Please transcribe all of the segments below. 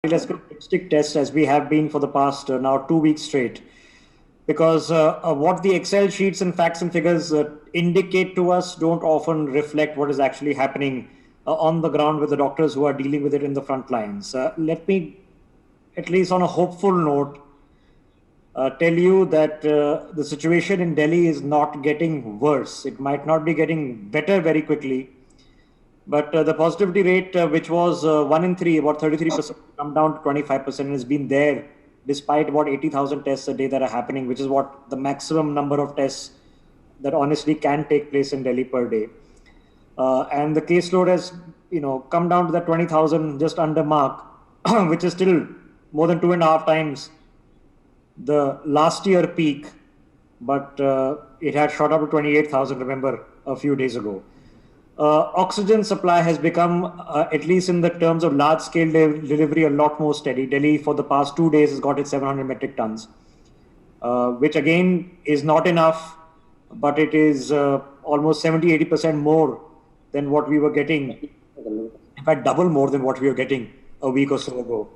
let's go stick test as we have been for the past now 2 weeks straight. Because what the Excel sheets and facts and figures indicate to us don't often reflect what is actually happening on the ground with the doctors who are dealing with it in the front lines. Let me, at least on a hopeful note, tell you that the situation in Delhi is not getting worse. It might not be getting better very quickly. But the positivity rate, which was 1 in 3, about 33%, come down to 25%, and has been there despite about 80,000 tests a day that are happening, which is what the maximum number of tests that honestly can take place in Delhi per day. And the caseload has, come down to the 20,000 just under mark, which is still more than 2.5 times the last year peak, but it had shot up to 28,000, remember, a few days ago. Oxygen supply has become, at least in the terms of large-scale delivery, a lot more steady. Delhi, for the past 2 days, has got its 700 metric tons, which again is not enough, but it is almost 70-80% more than what we were getting. In fact, double more than what we were getting a week or so ago.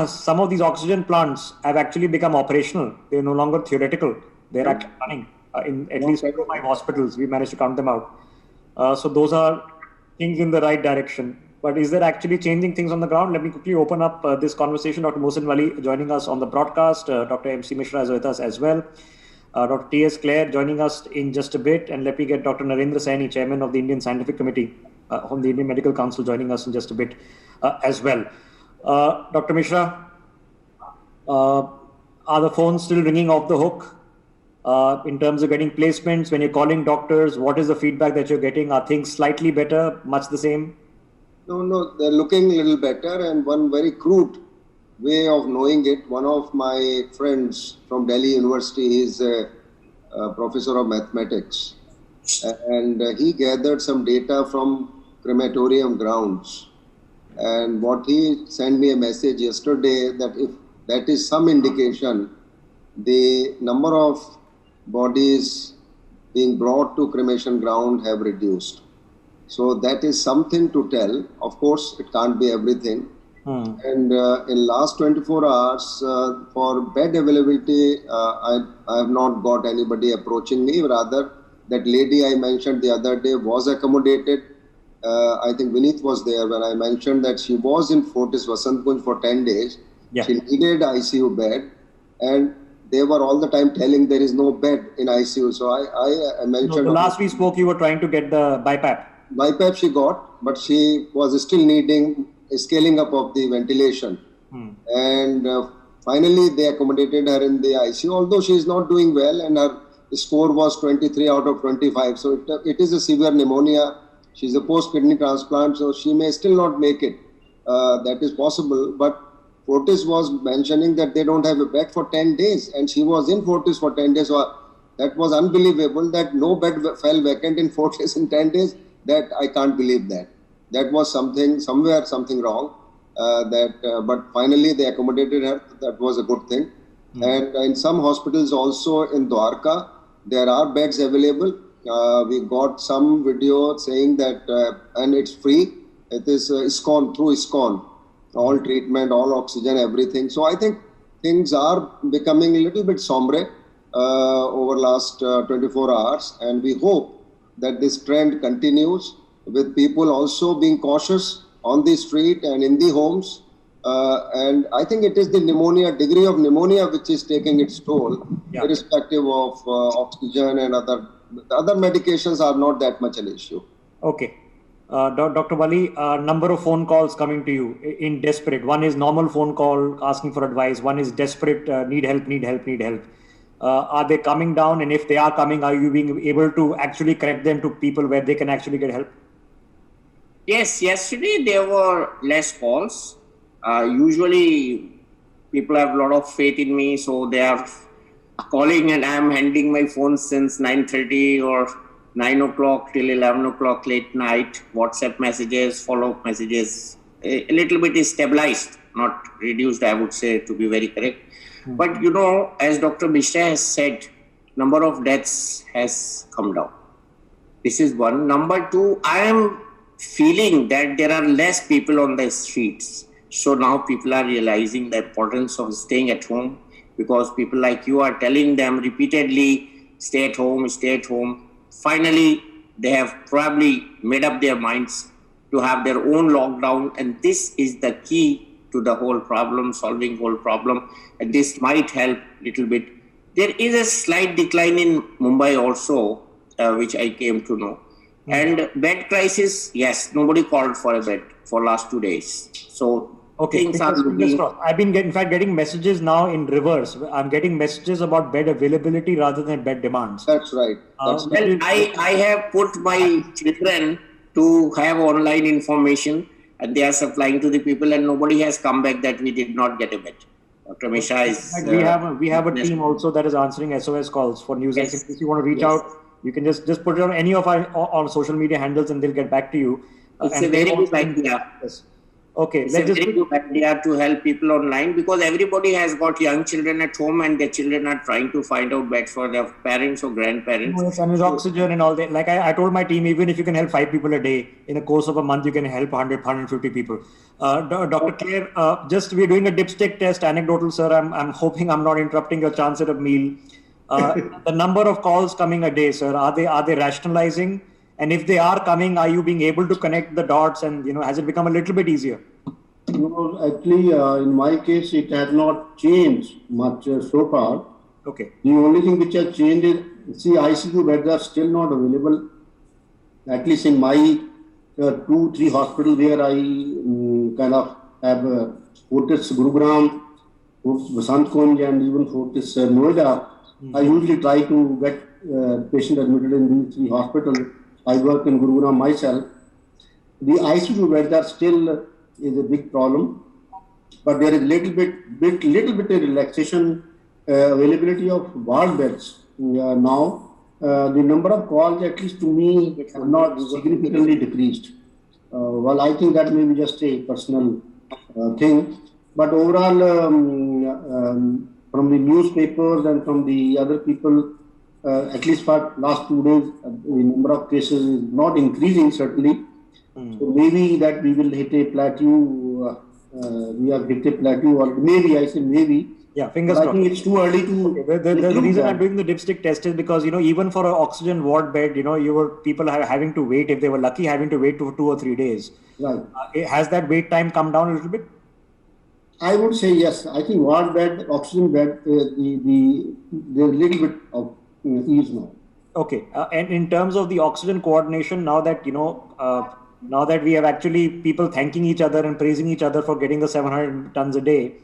Some of these oxygen plants have actually become operational. They're no longer theoretical. They're actually running in at least 5 hospitals. We managed to count them out. So those are things in the right direction. But is there actually changing things on the ground? Let me quickly open up this conversation. Dr. Mohsin Wali joining us on the broadcast. Dr. MC Mishra is with us as well. Dr. T.S. Clare joining us in just a bit. And let me get Dr. Narendra Saini, Chairman of the Indian Scientific Committee from the Indian Medical Council, joining us in just a bit as well. Dr. Mishra, are the phones still ringing off the hook? In terms of getting placements, when you're calling doctors, what is the feedback that you're getting? Are things slightly better, much the same? No, they're looking a little better. And one very crude way of knowing it, one of my friends from Delhi University is a professor of mathematics. And he gathered some data from crematorium grounds. And what he sent me a message yesterday that if that is some indication, the number of bodies being brought to cremation ground have reduced. So that is something to tell. Of course, it can't be everything. And in last 24 hours, for bed availability, I have not got anybody approaching me. Rather, that lady I mentioned the other day was accommodated. I think Vineet was there when I mentioned that she was in Fortis Vasant Kunj for 10 days. Yeah. She needed ICU bed, and they were all the time telling there is no bed in ICU. So I mentioned... No, the last we spoke, you were trying to get the BiPAP. BiPAP she got, but she was still needing a scaling up of the ventilation. And finally, they accommodated her in the ICU, although she is not doing well, and her score was 23 out of 25. So it is a severe pneumonia. She's a post-kidney transplant, so she may still not make it. That is possible, but Fortis was mentioning that they don't have a bed for 10 days, and she was in Fortis for 10 days. So that was unbelievable that no bed fell vacant in Fortis in 10 days. That I can't believe that. That was something wrong. But finally they accommodated her. That was a good thing. And in some hospitals also in Dwarka, there are beds available. We got some video saying that, and it's free. It is ISKCON, through ISKCON. All treatment, all oxygen, everything. So I think things are becoming a little bit sombre over last 24 hours. And we hope that this trend continues with people also being cautious on the street and in the homes. And I think it is the degree of pneumonia which is taking its toll, irrespective of oxygen and other medications are not that much an issue. Okay. Dr. Wali, number of phone calls coming to you in desperate. One is normal phone call asking for advice. One is desperate, need help. Are they coming down? And if they are coming, are you being able to actually connect them to people where they can actually get help? Yes, yesterday there were less calls. Usually people have a lot of faith in me, so they are calling and I am handling my phone since 9:30 or 9 o'clock till 11 o'clock late night, WhatsApp messages, follow-up messages. A little bit is stabilized, not reduced, I would say, to be very correct. But as Dr. Mishra has said, number of deaths has come down. This is one. Number two, I am feeling that there are less people on the streets. So now people are realizing the importance of staying at home, because people like you are telling them repeatedly, stay at home, stay at home. Finally, they have probably made up their minds to have their own lockdown, and this is the key to the whole problem, solving whole problem, and this might help little bit. There is a slight decline in Mumbai also, which I came to know. And bed crisis, yes, nobody called for a bed for last 2 days. So Okay, things are looking. I've been in fact getting messages now in reverse. I'm getting messages about bed availability rather than bed demands. That's right. That's Well, I have put my children to have online information, and they are supplying to the people, and nobody has come back that we did not get a bed. Dr. Misha is. We have a team also that is answering SOS calls for news. Yes. If you want to reach out, you can just put it on any of our on social media handles, and they'll get back to you. It's a very good idea. Yes. Okay, It's a very good idea to help people online, because everybody has got young children at home, and their children are trying to find out beds for their parents or grandparents. Yes, and with oxygen and all that. Like I told my team, even if you can help 5 people a day, in the course of a month, you can help 100, 150 people. Dr. Claire, just we're doing a dipstick test, anecdotal, sir. I'm hoping I'm not interrupting your chance at a meal. The number of calls coming a day, sir, are they rationalizing? And if they are coming, are you being able to connect the dots, and has it become a little bit easier? No, actually, in my case, it has not changed much so far. Okay. The only thing which has changed is, see, ICU beds are still not available. At least in my 2-3 hospitals where I kind of have Fortis Gurugram, Vasant Kunj, and even Fortis Noida. I usually try to get patient admitted in these 3 hospitals. I work in Gurugram myself. The ICU beds are still is a big problem, but there is little bit of relaxation, availability of ward beds now. The number of calls, at least to me, have not significantly decreased. Well, I think that may be just a personal thing, but overall, from the newspapers and from the other people, at least for last 2 days, the number of cases is not increasing, certainly. So maybe that we will hit a plateau. We have hit a plateau, or maybe, I say maybe. Yeah, fingers crossed. I think it's too early to. The reason I'm doing the dipstick test is because even for an oxygen ward bed, people are having to wait, if they were lucky, having to wait for 2 or 3 days. Right. Has that wait time come down a little bit? I would say yes. I think ward bed, oxygen bed, there's a little bit of ease now. Okay, and in terms of the oxygen coordination, now that now that we have actually people thanking each other and praising each other for getting the 700 tons a day,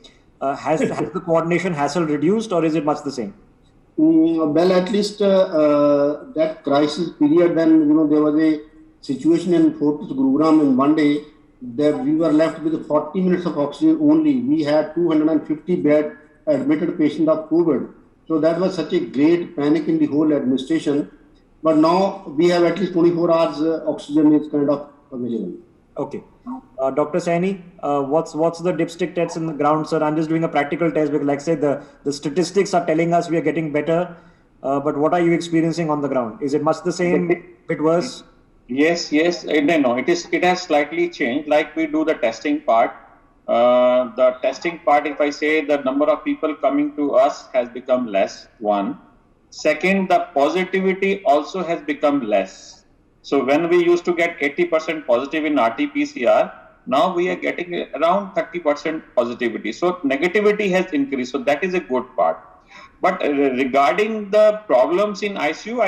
has the coordination hassle reduced, or is it much the same? Well, at least that crisis period, when there was a situation in Fortis Gurugram in one day that we were left with 40 minutes of oxygen only. We had 250 bed admitted patient of COVID. So that was such a great panic in the whole administration. But now we have at least 24 hours oxygen is kind of available. Okay. Dr. Saini, what's the dipstick test in the ground, sir? I'm just doing a practical test because, like I said, the statistics are telling us we are getting better. But what are you experiencing on the ground? Is it much the same, bit worse? Yes. No. It has slightly changed. Like we do the testing part. The testing part, if I say the number of people coming to us has become less, one. Second, the positivity also has become less. So when we used to get 80% positive in RT-PCR, now we are getting around 30% positivity. So negativity has increased. So that is a good part. But regarding the problems in ICU,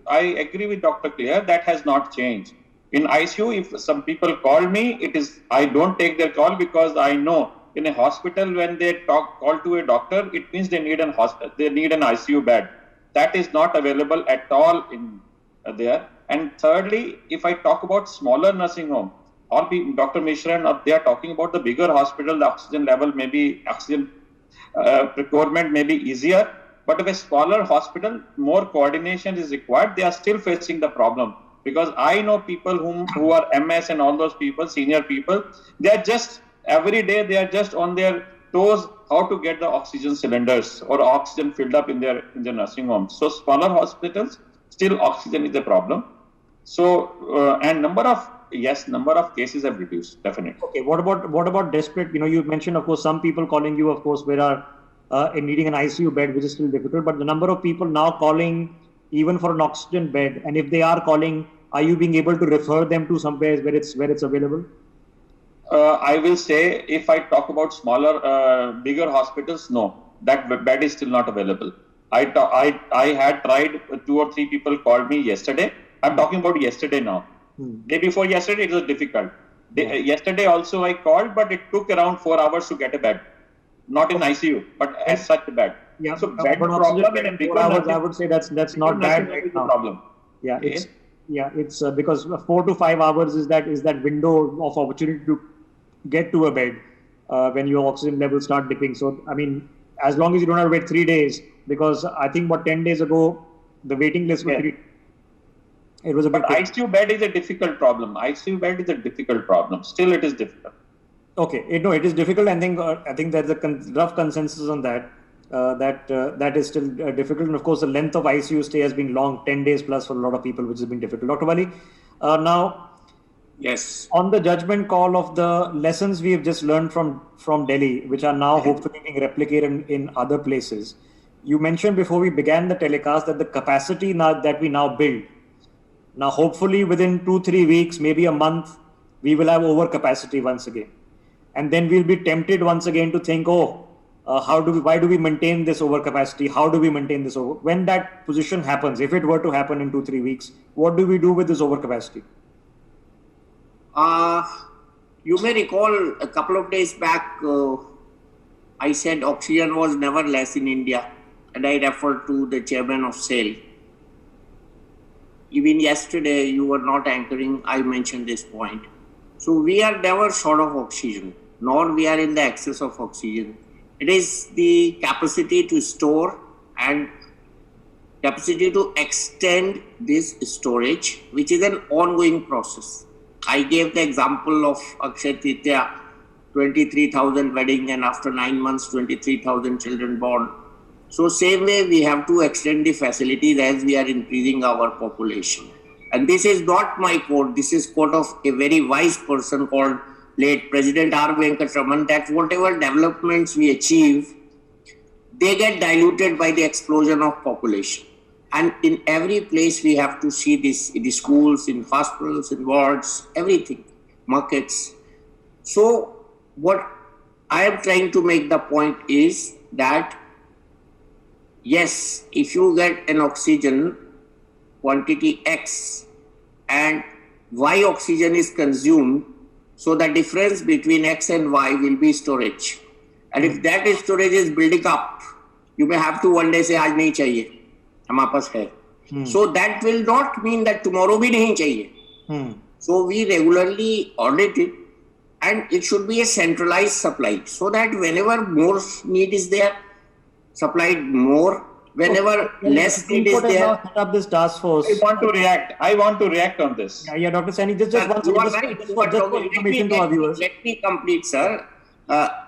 I agree with Dr. Claire, that has not changed. In ICU, if some people call me, I don't take their call, because I know in a hospital when they call to a doctor, it means they need an ICU bed. That is not available at all in there. And thirdly, if I talk about smaller nursing home, Dr. Mishra, they are talking about the bigger hospital, the oxygen level, maybe oxygen procurement may be easier. But if a smaller hospital, more coordination is required, they are still facing the problem. Because I know people who are MS and all those people, senior people, they are just, every day they are just on their toes how to get the oxygen cylinders or oxygen filled up in their nursing homes. So smaller hospitals, still oxygen is a problem. So, and number of yes, number of cases have reduced, definitely. Okay, what about desperate? You mentioned, of course, some people calling you, of course, in needing an ICU bed, which is still difficult. But the number of people now calling even for an oxygen bed, and if they are calling, are you being able to refer them to somewhere where it's available? I will say, if I talk about smaller, bigger hospitals, no, that bed is still not available. I had tried, 2 or 3 people called me yesterday. I'm talking about yesterday now. Day before yesterday, it was difficult. Yesterday also I called, but it took around 4 hours to get a bed. Not in ICU, but as such a bed. Yeah, so bed problem in a bigger hours, I would say that's not bad right now. Problem. Yeah, okay. It's because 4 to 5 hours is that window of opportunity to get to a bed when your oxygen levels start dipping. So I mean, as long as you don't have to wait 3 days, because I think 10 days ago the waiting list was it was a bit. But ICU bed is a difficult problem. ICU bed is a difficult problem. Still, it is difficult. Okay, it is difficult. I think there's a rough consensus on that. That is still difficult, and of course the length of ICU stay has been long, 10 days plus for a lot of people, which has been difficult. Dr. Wali, now, yes, on the judgment call of the lessons we have just learned from Delhi, which are now hopefully being replicated in other places. You mentioned before we began the telecast that the capacity that we now build, now hopefully within 2-3 weeks, maybe a month, we will have overcapacity once again, and then we'll be tempted once again to think, why do we maintain this overcapacity? How do we maintain this over? When that position happens, if it were to happen in 2-3 weeks, what do we do with this overcapacity? You may recall a couple of days back, I said oxygen was never less in India, and I referred to the chairman of SAIL. Even yesterday, you were not anchoring, I mentioned this point. So we are never short of oxygen, nor we are in the excess of oxygen. It is the capacity to store and capacity to extend this storage, which is an ongoing process. I gave the example of Akshay Tritiya, 23,000 wedding, and after 9 months, 23,000 children born. So same way we have to extend the facilities as we are increasing our population. And this is not my quote, this is quote of a very wise person called late President R. Venkataraman, that whatever developments we achieve, they get diluted by the explosion of population. And in every place we have to see this, in the schools, in hospitals, in wards, everything, markets. So what I am trying to make the point is that, yes, if you get an oxygen quantity X and Y oxygen is consumed, so the difference between X and Y will be storage. And if that storage is building up, you may have to one day say, aaj nahi chahiye, hamare paas hai. So that will not mean that tomorrow bhi nahi chahiye. So we regularly audit it, and it should be a centralized supply, so that whenever more need is there, supplied more. Whenever less need is there. Set up this task force. I want to react on this. Yeah, Dr. Saini, just one second. Just for information to our viewers. Let me complete, sir.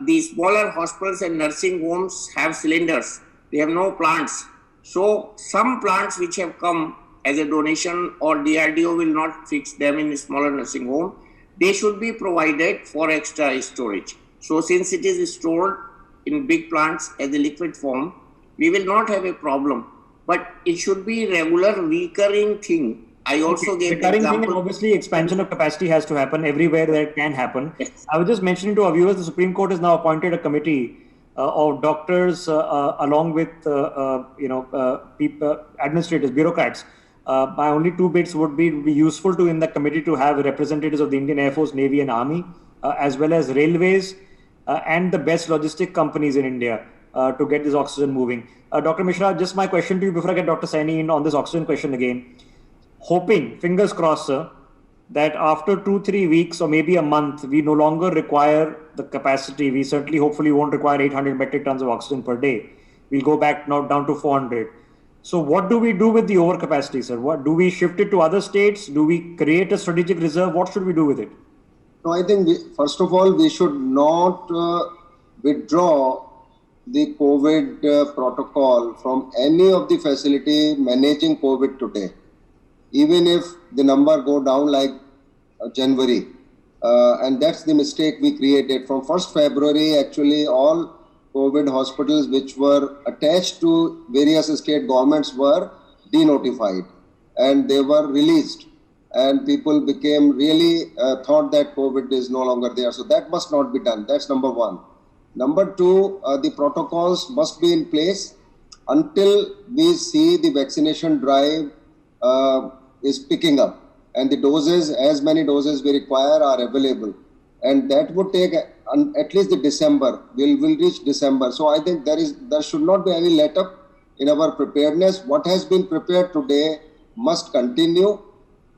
The smaller hospitals and nursing homes have cylinders. They have no plants. So some plants which have come as a donation or DRDO will not fix them in a smaller nursing home. They should be provided for extra storage. So since it is stored in big plants as a liquid form, we will not have a problem, but it should be regular, recurring thing. I also gave the example. Thing, and obviously expansion of capacity has to happen everywhere that it can happen. Yes. I was just mentioning to our viewers, the Supreme Court has now appointed a committee of doctors along with people, administrators, bureaucrats. My only 2 bits would be useful to in the committee to have representatives of the Indian Air Force, Navy and Army, as well as railways and the best logistic companies in India. To get this oxygen moving. Dr. Mishra, just my question to you before I get Dr. Saini in on this oxygen question again. Hoping, fingers crossed, sir, that after 2-3 weeks or maybe a month, we no longer require the capacity. We certainly, hopefully, won't require 800 metric tons of oxygen per day. We'll go back now down to 400. So what do we do with the overcapacity, sir? What do we shift it to other states? Do we create a strategic reserve? What should we do with it? No, I think first of all, we should not withdraw the COVID protocol from any of the facility managing COVID today. Even if the number go down like January. And that's the mistake we created. From 1st February, actually, all COVID hospitals which were attached to various state governments were denotified and they were released. And people became really thought that COVID is no longer there. So that must not be done. That's number one. Number two, the protocols must be in place until we see the vaccination drive is picking up and the doses, as many doses we require, are available. And that would take at least the December. We'll reach December. So I think there should not be any let up in our preparedness. What has been prepared today must continue,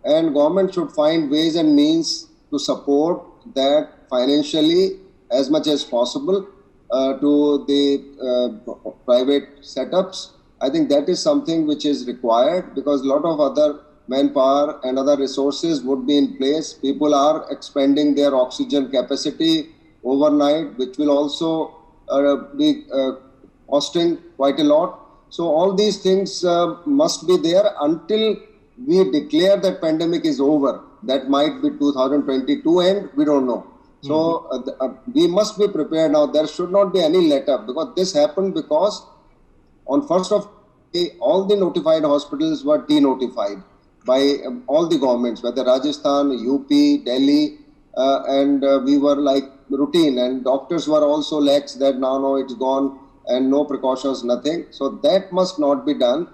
and government should find ways and means to support that financially as much as possible to the private setups. I think that is something which is required because a lot of other manpower and other resources would be in place. People are expanding their oxygen capacity overnight, which will also be costing quite a lot. So all these things must be there until we declare that pandemic is over. That might be 2022 end, we don't know. So we must be prepared now. There should not be any let up because this happened because on 1st of May, all the notified hospitals were denotified by all the governments, whether Rajasthan, UP, Delhi, and we were like routine, and doctors were also lax that now, no, it's gone and no precautions, nothing. So that must not be done.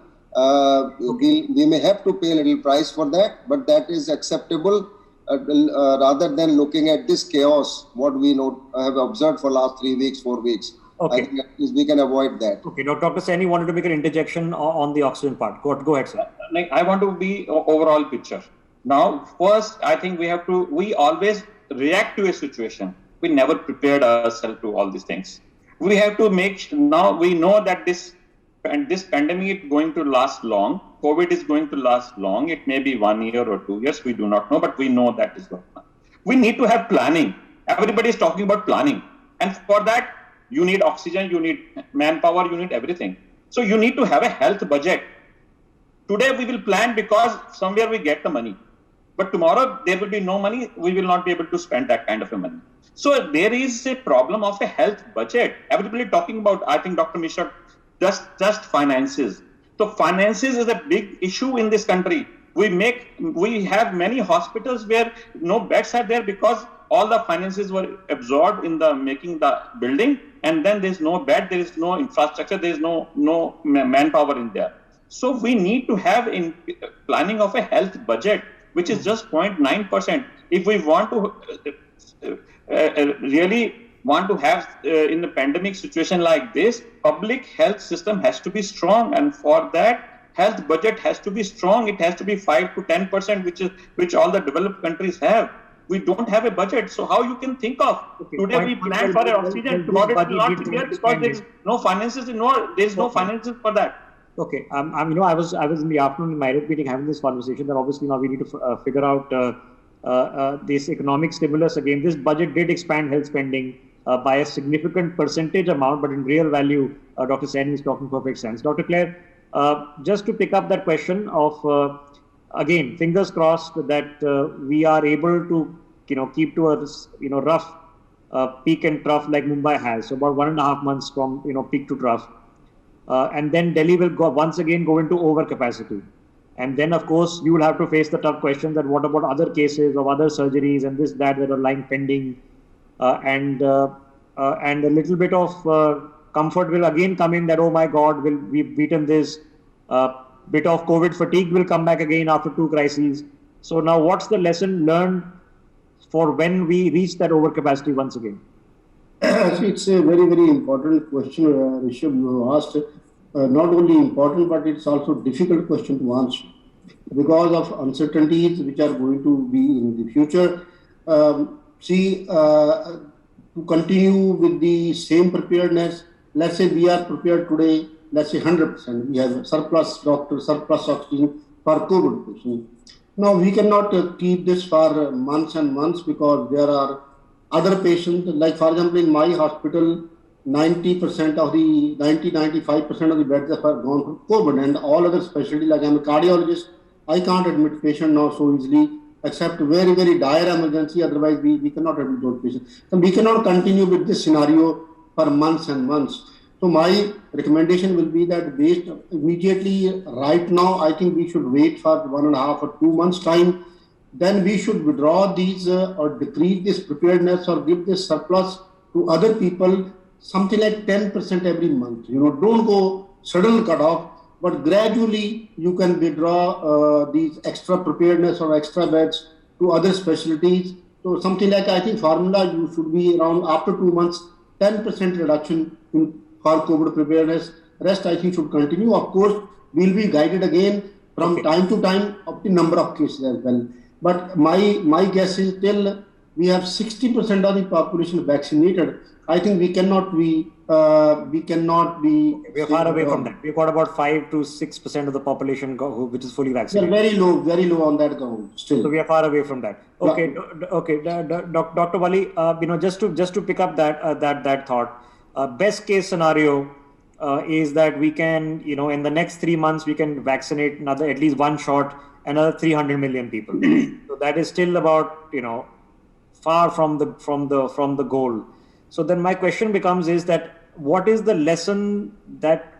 We may have to pay a little price for that, but that is acceptable rather than looking at this chaos, what we have observed for last 3 weeks, 4 weeks. Okay. I think at least we can avoid that. Okay. Now, Dr. Saini wanted to make an interjection on the oxygen part. Go ahead, sir. I want to be overall picture. Now, first, I think we always react to a situation. We never prepared ourselves to all these things. We have to now we know that this pandemic is going to last long. COVID is going to last long. It may be 1 year or 2 years. We do not know, but we know that is going on. We need to have planning. Everybody is talking about planning. And for that, you need oxygen, you need manpower, you need everything. So you need to have a health budget. Today we will plan because somewhere we get the money. But tomorrow there will be no money. We will not be able to spend that kind of a money. So there is a problem of a health budget. Everybody talking about, I think Dr. Mishra, just finances. So finances is a big issue in this country. We have many hospitals where no beds are there because all the finances were absorbed in the making the building, and then there is no bed, there is no infrastructure, there is no manpower in there. So we need to have in planning of a health budget, which is just 0.9%. If we want to really want to have in the pandemic situation like this, public health system has to be strong, and for that health budget has to be strong. It has to be 5 to 10%, which all the developed countries have. We don't have a budget, so how you can think of today we plan for oxygen, tomorrow it will not be there because there is no finances. There is no finances for that. Okay, I was in the afternoon in my meeting having this conversation that obviously now we need to figure out this economic stimulus again. This budget did expand health spending by a significant percentage amount, but in real value, Dr. Saini is talking perfect sense. Dr. Claire, just to pick up that question of again, fingers crossed that we are able to keep to a rough peak and trough like Mumbai has, so about 1.5 months from peak to trough. And then Delhi will once again go into overcapacity. And then, of course, you will have to face the tough question that what about other cases of other surgeries and that are lying pending. And a little bit of comfort will again come in that, oh my God, we've beaten this. Bit of COVID fatigue will come back again after 2 crises. So now what's the lesson learned for when we reach that overcapacity once again? It's a very, very important question, Rishabh, you asked. Not only important, but it's also difficult question to answer because of uncertainties which are going to be in the future. To continue with the same preparedness, let's say we are prepared today, let's say 100%, we have surplus doctors, surplus oxygen for COVID patients. Now, we cannot keep this for months and months because there are other patients, like for example, in my hospital, 95% of the beds are gone for COVID, and all other specialties, like I'm a cardiologist, I can't admit patient now so easily. except very, very dire emergency. Otherwise, we cannot admit those patients. So we cannot continue with this scenario for months and months. So my recommendation will be that based immediately right now, I think we should wait for 1.5 or 2 months time. Then we should withdraw these or decrease this preparedness or give this surplus to other people, something like 10% every month. Don't go sudden cut off, but gradually you can withdraw these extra preparedness or extra beds to other specialties. So something like, I think formula you should be around after 2 months, 10% reduction for COVID preparedness. Rest I think should continue. Of course, we'll be guided again from time to time of the number of cases as well. But my guess is till we have 60% of the population vaccinated, I think we cannot be. We are far away from that. We've got about 5 to 6% of the population which is fully vaccinated. We are very low on that count still. So we are far away from that. Okay, Dr. Wali, just to pick up that thought, best case scenario is that we can, in the next 3 months we can vaccinate at least one shot another 300 million people. So that is still about far from the goal. So then my question becomes is that what is the lesson that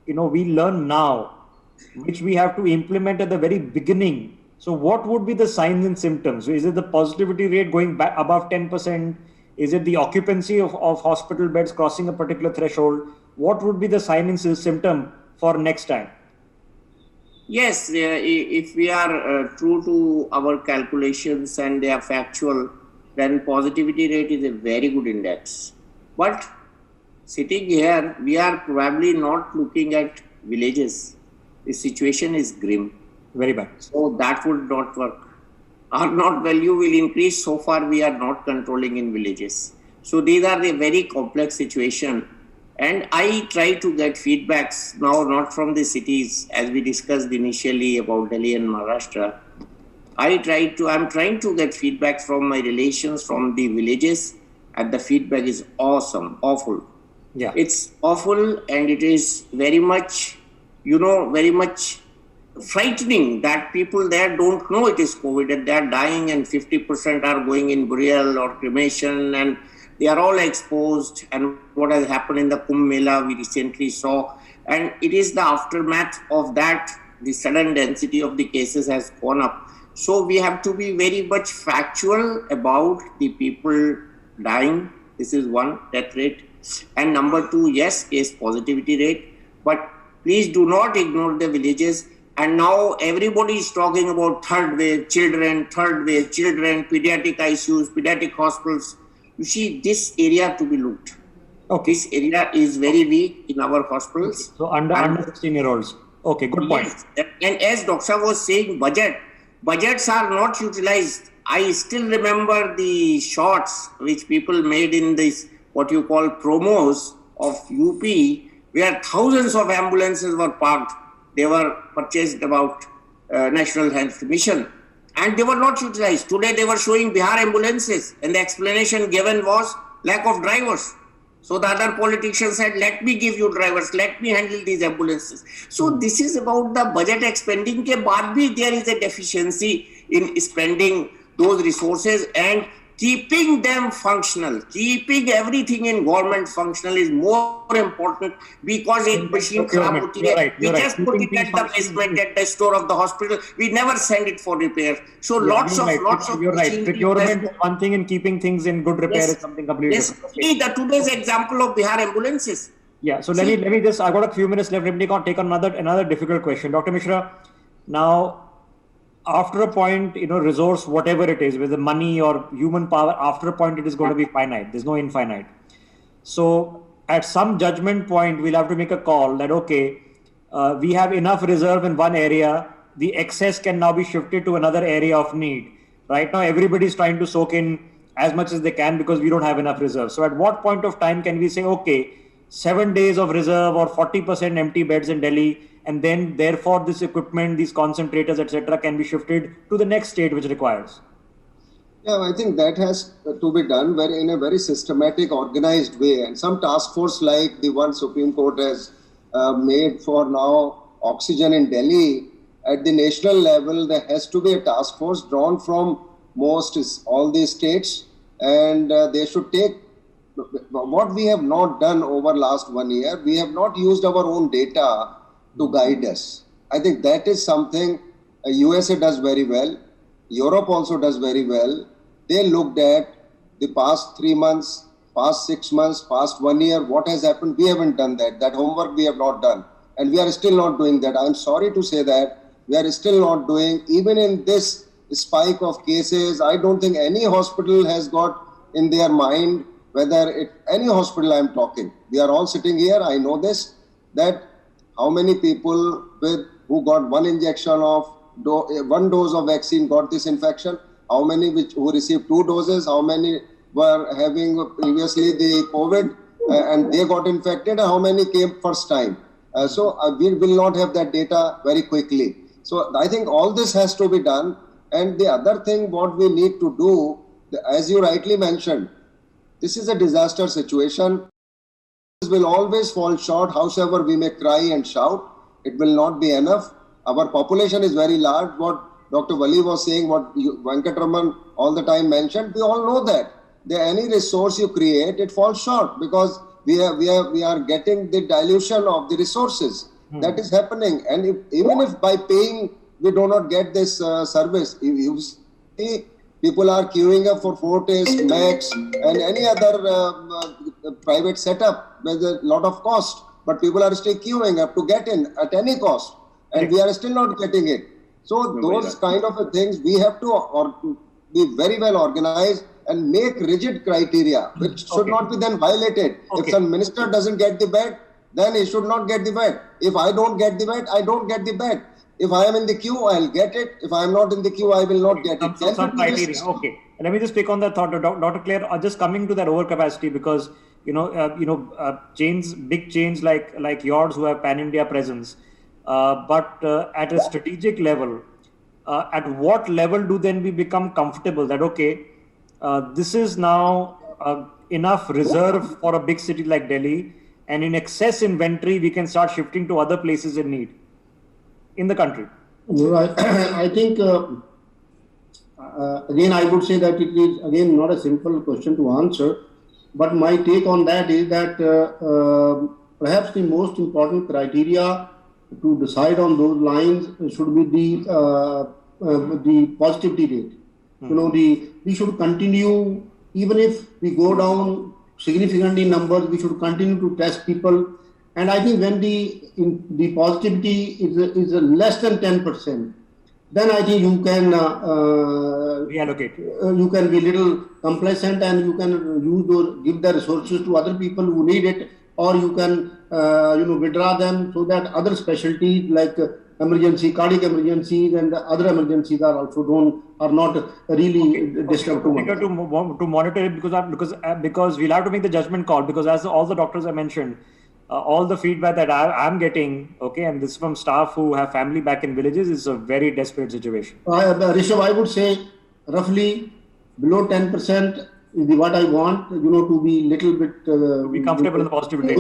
we learn now, which we have to implement at the very beginning? So what would be the signs and symptoms? So is it the positivity rate going back above 10%? Is it the occupancy of hospital beds crossing a particular threshold? What would be the sign and symptom for next time? Yes, if we are true to our calculations and they are factual, then positivity rate is a very good index. But sitting here, we are probably not looking at villages. The situation is grim. Very bad. So that would not work. Our not value will increase. So far, we are not controlling in villages. So these are the very complex situation. And I try to get feedbacks now, not from the cities, as we discussed initially about Delhi and Maharashtra. I'm trying to get feedback from my relations from the villages, and the feedback is awful. Yeah. It's awful, and it is very much, very much frightening that people there don't know it is COVID and they are dying, and 50% are going in burial or cremation, and they are all exposed. And what has happened in the Kumbh Mela we recently saw, and it is the aftermath of that, the sudden density of the cases has gone up. So we have to be very much factual about the people dying. This is one, death rate. And number two, yes, case positivity rate. But please do not ignore the villages. And now everybody is talking about third wave children, pediatric ICUs, pediatric hospitals. You see, this area to be looked. Okay. This area is very weak in our hospitals. So under 16-year-olds. Okay, good point. Yes. And as Doctor was saying, budgets are not utilized. I still remember the shots which people made in this, what you call promos of UP, where thousands of ambulances were parked. They were purchased about National Health Mission, and they were not utilized. Today they were showing Bihar ambulances, and the explanation given was lack of drivers. So the other politicians said, let me give you drivers, let me handle these ambulances. So this is about the budget expending ke baad bhi there is a deficiency in spending those resources and keeping them functional. Keeping everything in government functional is more important, because a machine kharab hoti hai, we just put it at the basement at the store of the hospital. We never send it for repair. So lots of you're right. Procurement is one thing, and keeping things in good repair is something completely different. See the today's example of Bihar ambulances. Yeah. So let me just. I got a few minutes left. Let me take on another difficult question, Dr. Mishra. Now, after a point, resource, whatever it is, whether money or human power, after a point, it is going to be finite. There's no infinite. So at some judgment point, we'll have to make a call that, okay, we have enough reserve in one area. The excess can now be shifted to another area of need. Right now, everybody's trying to soak in as much as they can because we don't have enough reserve. So at what point of time can we say, okay, 7 days of reserve or 40% empty beds in Delhi, and then therefore this equipment, these concentrators, etc., can be shifted to the next state which requires? Yeah, I think that has to be done in a very systematic, organized way. And some task force like the one Supreme Court has made for now oxygen in Delhi, at the national level, there has to be a task force drawn from all the states, and they should take what we have not done over last 1 year. We have not used our own data to guide us. I think that is something USA does very well. Europe also does very well. They looked at the past 3 months, past 6 months, past 1 year, what has happened. We haven't done that. That homework we have not done. And we are still not doing that. I'm sorry to say that we are still not doing, even in this spike of cases. I don't think any hospital has got in their mind, any hospital I'm talking, we are all sitting here, I know this, that how many people who got one injection of, one dose of vaccine got this infection, how many who received 2 doses, how many were having previously the COVID and they got infected, how many came first time. So we will not have that data very quickly. So I think all this has to be done. And the other thing what we need to do, as you rightly mentioned, this is a disaster situation. This will always fall short, howsoever we may cry and shout. It will not be enough. Our population is very large. What Dr. Wali was saying, what Venkatraman all the time mentioned, we all know that. Any resource you create, it falls short because we are getting the dilution of the resources. That is happening. And even if by paying we do not get this service, you see, people are queuing up for Fortis, Max, and any other private setup with a lot of cost. But people are still queuing up to get in at any cost, and we are still not getting it. So those kind of things we have to be very well organized and make rigid criteria, which should not be then violated. If some minister doesn't get the bed, then he should not get the bed. If I don't get the bed, I don't get the bed. If I am in the queue, I'll get it. If I am not in the queue, I will not get it. Some criteria. Okay. Let me just pick on that thought, Dr. Claire. Just coming to that overcapacity, because chains, big chains like yours who have pan-India presence, but at a strategic level, at what level do then we become comfortable that this is now enough reserve for a big city like Delhi, and in excess inventory we can start shifting to other places in need in the country? Right. I think, again, I would say that it is, again, not a simple question to answer. But my take on that is that perhaps the most important criteria to decide on those lines should be the positivity rate. We should continue, even if we go down significantly in numbers, we should continue to test people. And I think when the positivity is less than 10%, then I think you can reallocate. You can be little complacent and you can give the resources to other people who need it, or you can withdraw them so that other specialties like cardiac emergencies and other emergencies are not really disturbed too much. To monitor it because we'll have to make the judgment call, because as all the doctors I mentioned, all the feedback that I'm getting, and this is from staff who have family back in villages, is a very desperate situation. Rishabh, I would say roughly below 10% is what I want, to be little bit... be comfortable in the positivity.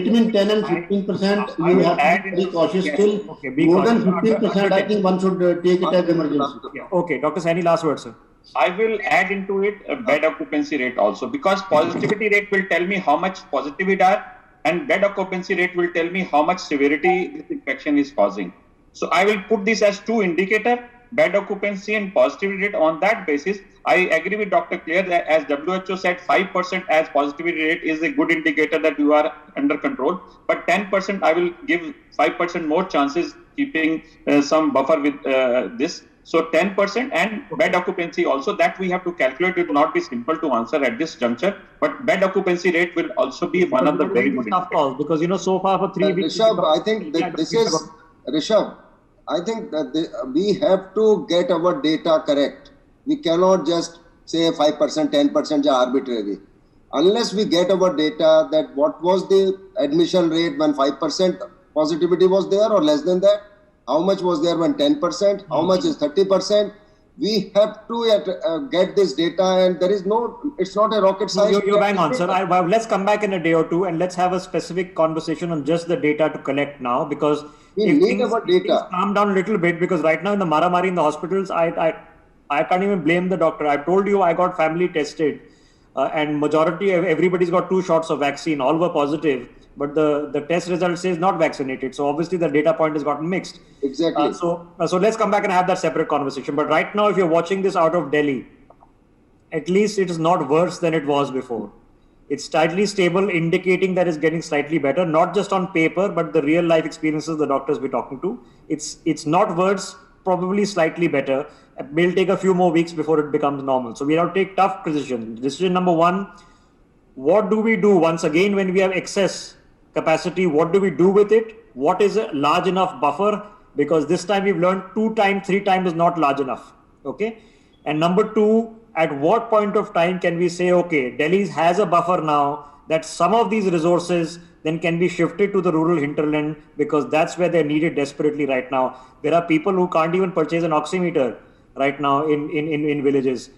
Between 10 and 15%, you have to be very cautious still. More than 15%, I think one should take it as emergency. Yeah. Okay, Dr. Saini, last word, sir. I will add into it a bed occupancy rate also, because positivity rate will tell me how much positivity are, and bed occupancy rate will tell me how much severity this infection is causing. So I will put this as 2 indicators, bed occupancy and positivity rate. On that basis, I agree with Dr. Claire that as WHO said, 5% as positivity rate is a good indicator that you are under control. But 10%, I will give 5% more chances, keeping some buffer with this. So 10% and bed occupancy also, that we have to calculate. It will not be simple to answer at this juncture, but bed occupancy rate will also be one of the very good tough calls, because so far for 3 weeks. Rishabh, I think that this is Rishabh. I think that we have to get our data correct. We cannot just say 5%, 10% are arbitrary. Unless we get our data that what was the admission rate when 5% positivity was there or less than that, how much was there when 10%, how much is 30%. we have to get this data, and there is no, it's not a rocket science. You're bang on, sir. Let's come back in a day or two and let's have a specific conversation on just the data to collect now, because We if need things, our if things data. calm down a little bit, because right now in the Maramari in the hospitals, I can't even blame the doctor. I told you I got family tested, and majority of everybody's got 2 shots of vaccine. All were positive, but the test result says not vaccinated. So obviously the data point has gotten mixed. Exactly. So let's come back and have that separate conversation. But right now, if you're watching this out of Delhi, at least it is not worse than it was before. It's slightly stable, indicating that it's getting slightly better, not just on paper, but the real life experiences the doctors we're talking to. It's not worse, probably slightly better. It will take a few more weeks before it becomes normal. So we have to take tough decisions. Decision number 1, what do we do once again when we have excess capacity? What do we do with it? What is a large enough buffer? Because this time we've learned 2 times, 3 times is not large enough. Okay. And number 2, at what point of time can we say, okay, Delhi has a buffer now, that some of these resources then can be shifted to the rural hinterland, because that's where they're needed desperately right now. There are people who can't even purchase an oximeter right now in villages.